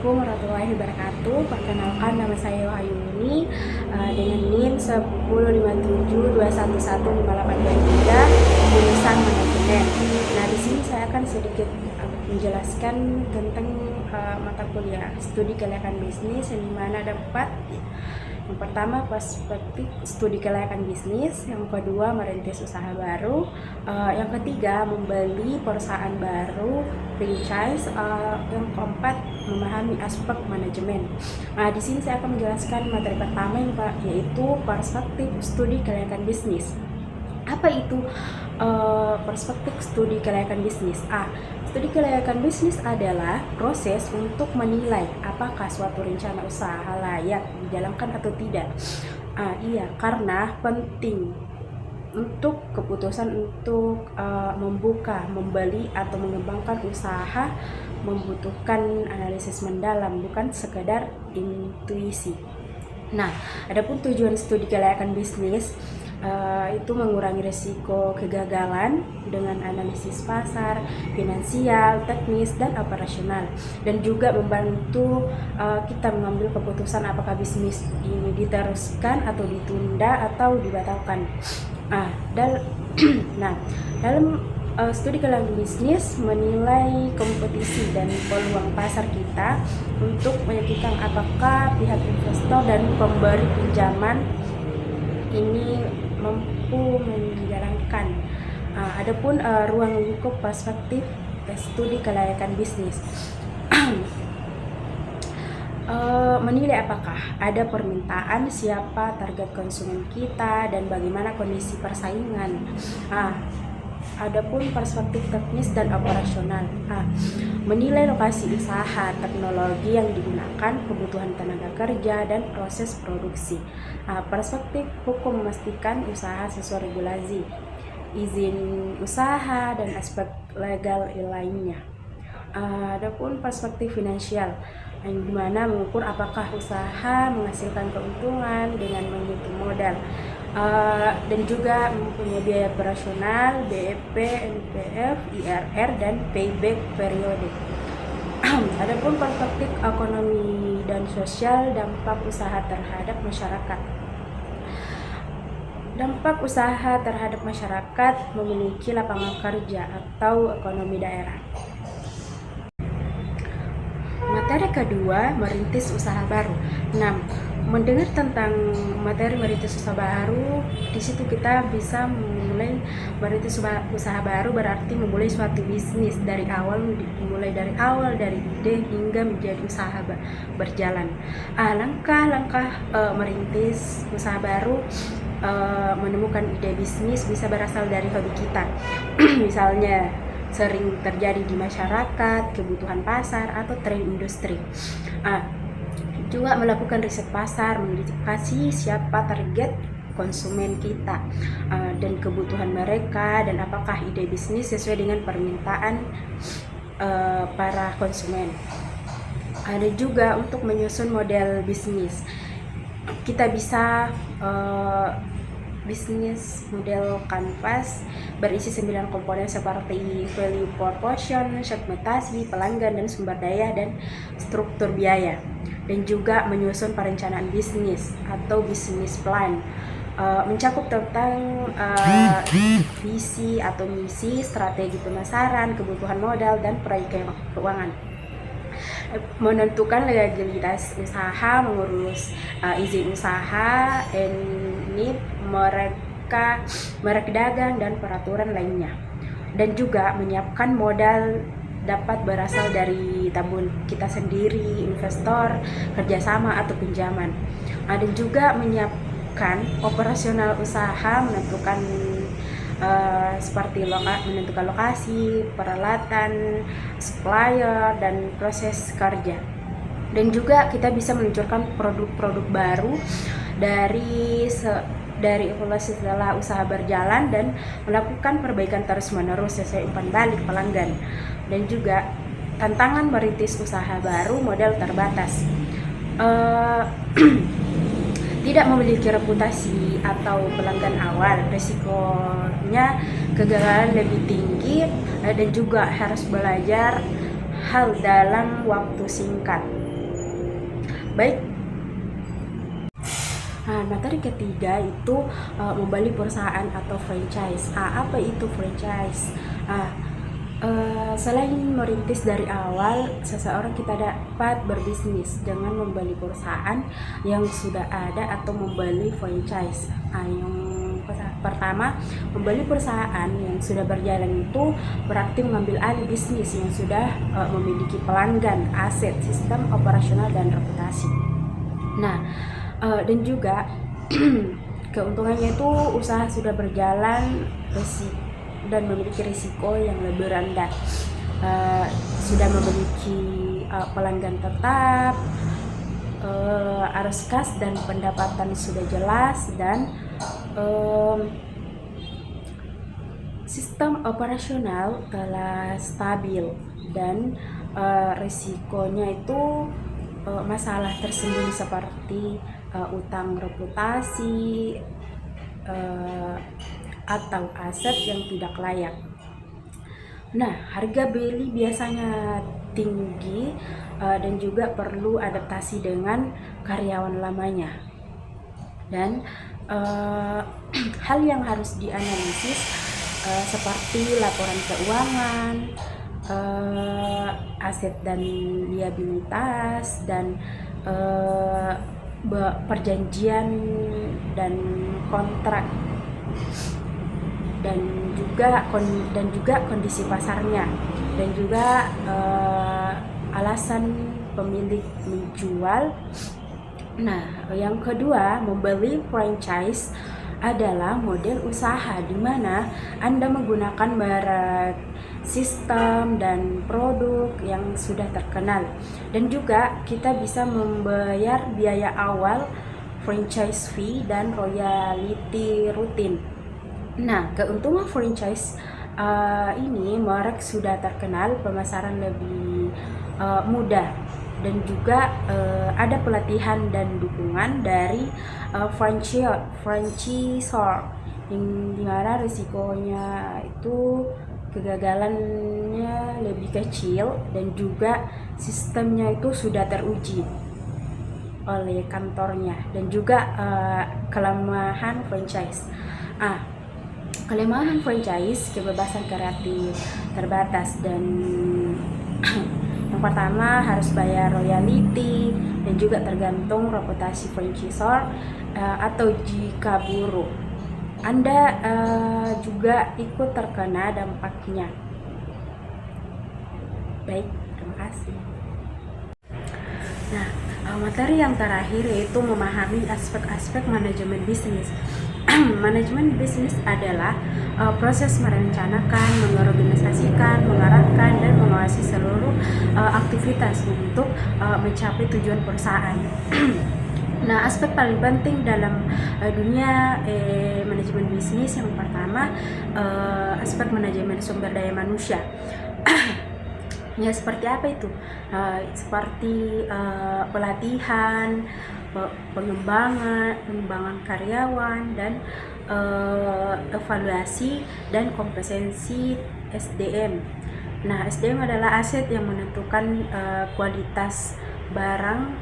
Assalamualaikum warahmatullahi wabarakatuh. Perkenalkan, nama saya Wahyuni dengan NIM 10572115823 jurusan manajemen. Nah, di sini saya akan sedikit menjelaskan tentang mata kuliah studi kelayakan bisnis, yang dimana ada 4. Yang pertama, perspektif studi kelayakan bisnis. Yang kedua, merintis usaha baru. Yang ketiga, membeli perusahaan baru, franchise. Yang keempat, memahami aspek manajemen. Nah, di sini saya akan menjelaskan materi pertama, yaitu perspektif studi kelayakan bisnis. Apa itu perspektif studi kelayakan bisnis? Studi kelayakan bisnis adalah proses untuk menilai apakah suatu rencana usaha layak dijalankan atau tidak. Karena penting untuk keputusan untuk membuka, membeli, atau mengembangkan usaha membutuhkan analisis mendalam, bukan sekedar intuisi. Nah, adapun tujuan studi kelayakan bisnis itu mengurangi risiko kegagalan dengan analisis pasar, finansial, teknis, dan operasional, dan juga membantu kita mengambil keputusan apakah bisnis ini diteruskan atau ditunda atau dibatalkan. Dalam studi kelayakan bisnis menilai kompetisi dan peluang pasar kita untuk menentukan apakah pihak investor dan pemberi pinjaman ini mampu menjalankan. Adapun ruang lingkup perspektif studi kelayakan bisnis menilai apakah ada permintaan, siapa target konsumen kita, dan bagaimana kondisi persaingan. Adapun perspektif teknis dan operasional, menilai lokasi usaha, teknologi yang digunakan, kebutuhan tenaga kerja, dan proses produksi. Perspektif hukum memastikan usaha sesuai regulasi, izin usaha, dan aspek legal lainnya. Adapun perspektif finansial, yang dimana mengukur apakah usaha menghasilkan keuntungan dengan menghitung modal, dan juga mempunyai biaya operasional, BEP, NPF, IRR, dan payback periode. Adapun perspektif ekonomi dan sosial, dampak usaha terhadap masyarakat. Dampak usaha terhadap masyarakat memiliki lapangan kerja atau ekonomi daerah. Materi kedua, merintis usaha baru. Mendengar tentang materi merintis usaha baru, di situ kita bisa memulai merintis usaha baru, berarti memulai suatu bisnis dari awal, dari ide hingga menjadi usaha berjalan. Langkah-langkah merintis usaha baru, menemukan ide bisnis bisa berasal dari hobi kita. Misalnya sering terjadi di masyarakat, kebutuhan pasar, atau tren industri. Juga melakukan riset pasar, mengidentifikasi siapa target konsumen kita dan kebutuhan mereka, dan apakah ide bisnis sesuai dengan permintaan para konsumen. Ada juga untuk menyusun model bisnis. Kita bisa bisnis model kanvas berisi 9 komponen seperti value proposition, segmentasi, pelanggan, dan sumber daya, dan struktur biaya. Dan juga menyusun perencanaan bisnis atau bisnis plan, mencakup tentang visi atau misi, strategi pemasaran, kebutuhan modal, dan proyek keuangan. Menentukan legalitas usaha, mengurus izin usaha, NIP, merek dagang, dan peraturan lainnya. Dan juga menyiapkan modal dapat berasal dari tabungan kita sendiri, investor, kerjasama, atau pinjaman. Dan juga menyiapkan operasional usaha, menentukan seperti menentukan lokasi, peralatan, supplier, dan proses kerja. Dan juga kita bisa meluncurkan produk-produk baru dari evaluasi setelah usaha berjalan, dan melakukan perbaikan terus-menerus sesuai umpan balik pelanggan. Dan juga tantangan merintis usaha baru, modal terbatas, tidak memiliki reputasi atau pelanggan awal, resikonya kegagalan lebih tinggi, dan juga harus belajar hal dalam waktu singkat. Baik. Nah, materi ketiga itu membeli perusahaan atau franchise. Apa itu franchise? Selain merintis dari awal, seseorang kita dapat berbisnis dengan membeli perusahaan yang sudah ada atau membeli franchise. Yang pertama, membeli perusahaan yang sudah berjalan itu berarti mengambil alih bisnis yang sudah memiliki pelanggan, aset, sistem operasional, dan reputasi. Nah, dan juga keuntungannya itu usaha sudah berjalan dan memiliki risiko yang lebih rendah, sudah memiliki pelanggan tetap, arus kas dan pendapatan sudah jelas, dan sistem operasional telah stabil, dan risikonya itu masalah tersembunyi seperti utang reputasi atau aset yang tidak layak. Nah, harga beli biasanya tinggi dan juga perlu adaptasi dengan karyawan lamanya. Dan hal yang harus dianalisis seperti laporan keuangan, aset dan liabilitas, dan perjanjian dan kontrak, dan juga kondisi pasarnya, dan juga alasan pemilik menjual. Nah, yang kedua, membeli franchise adalah model usaha di mana Anda menggunakan merek, sistem, dan produk yang sudah terkenal, dan juga kita bisa membayar biaya awal, franchise fee, dan royalty rutin. Nah, keuntungan franchise ini, merek sudah terkenal, pemasaran lebih mudah, dan juga ada pelatihan dan dukungan dari franchisor, yang dimana risikonya itu kegagalannya lebih kecil, dan juga sistemnya itu sudah teruji oleh kantornya. Dan juga kelemahan franchise. Kelemahan franchise, kebebasan kreatif terbatas, dan yang pertama harus bayar royalty, dan juga tergantung reputasi franchisor, atau jika buruk Anda juga ikut terkena dampaknya. Baik, terima kasih. Nah, materi yang terakhir yaitu memahami aspek-aspek manajemen bisnis. Manajemen bisnis adalah proses merencanakan, mengorganisasikan, mengarahkan, dan mengawasi seluruh aktivitas untuk mencapai tujuan perusahaan. Nah, aspek paling penting dalam dunia manajemen bisnis, yang pertama aspek manajemen sumber daya manusia. Ya, seperti apa itu? Seperti pelatihan, pengembangan karyawan, dan evaluasi dan kompetensi SDM. Nah, SDM adalah aset yang menentukan kualitas barang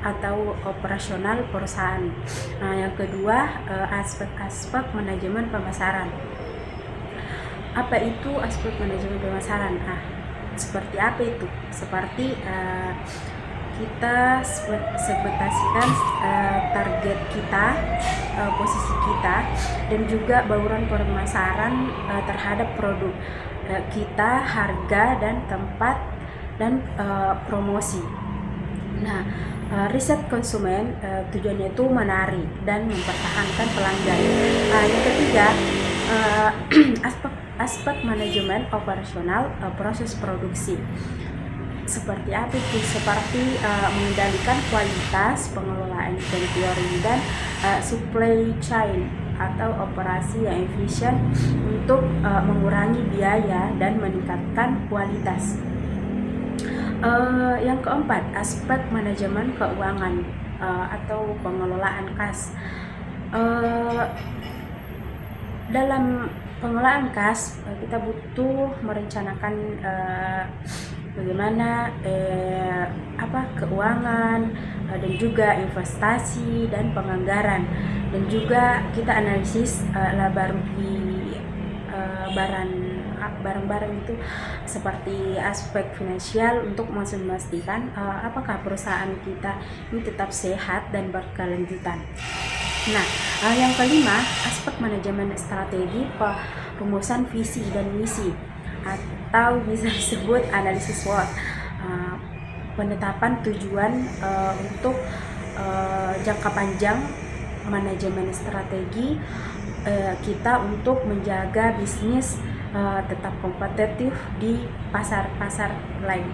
atau operasional perusahaan. Nah, yang kedua, aspek-aspek manajemen pemasaran. Apa itu aspek manajemen pemasaran? Seperti apa itu? Seperti kita segmentasikan target kita, posisi kita, dan juga bauran pemasaran terhadap produk kita, harga dan tempat, dan promosi. Nah, riset konsumen tujuannya itu menarik dan mempertahankan pelanggan. Yang ketiga, aspek manajemen operasional proses produksi. Seperti apa itu? Seperti mengendalikan kualitas, pengelolaan inventory, dan supply chain atau operasi yang efisien untuk mengurangi biaya dan meningkatkan kualitas. Yang keempat, aspek manajemen keuangan atau pengelolaan kas. Dalam pengelolaan kas, kita butuh merencanakan bagaimana keuangan dan juga investasi dan penganggaran, dan juga kita analisis laba rugi barang-barang itu seperti aspek finansial untuk memastikan apakah perusahaan kita ini tetap sehat dan berkelanjutan. Nah, yang kelima, aspek manajemen strategi, perumusan visi dan misi, atau bisa disebut analisis SWOT, penetapan tujuan untuk jangka panjang. Manajemen strategi kita untuk menjaga bisnis tetap kompetitif di pasar-pasar lain.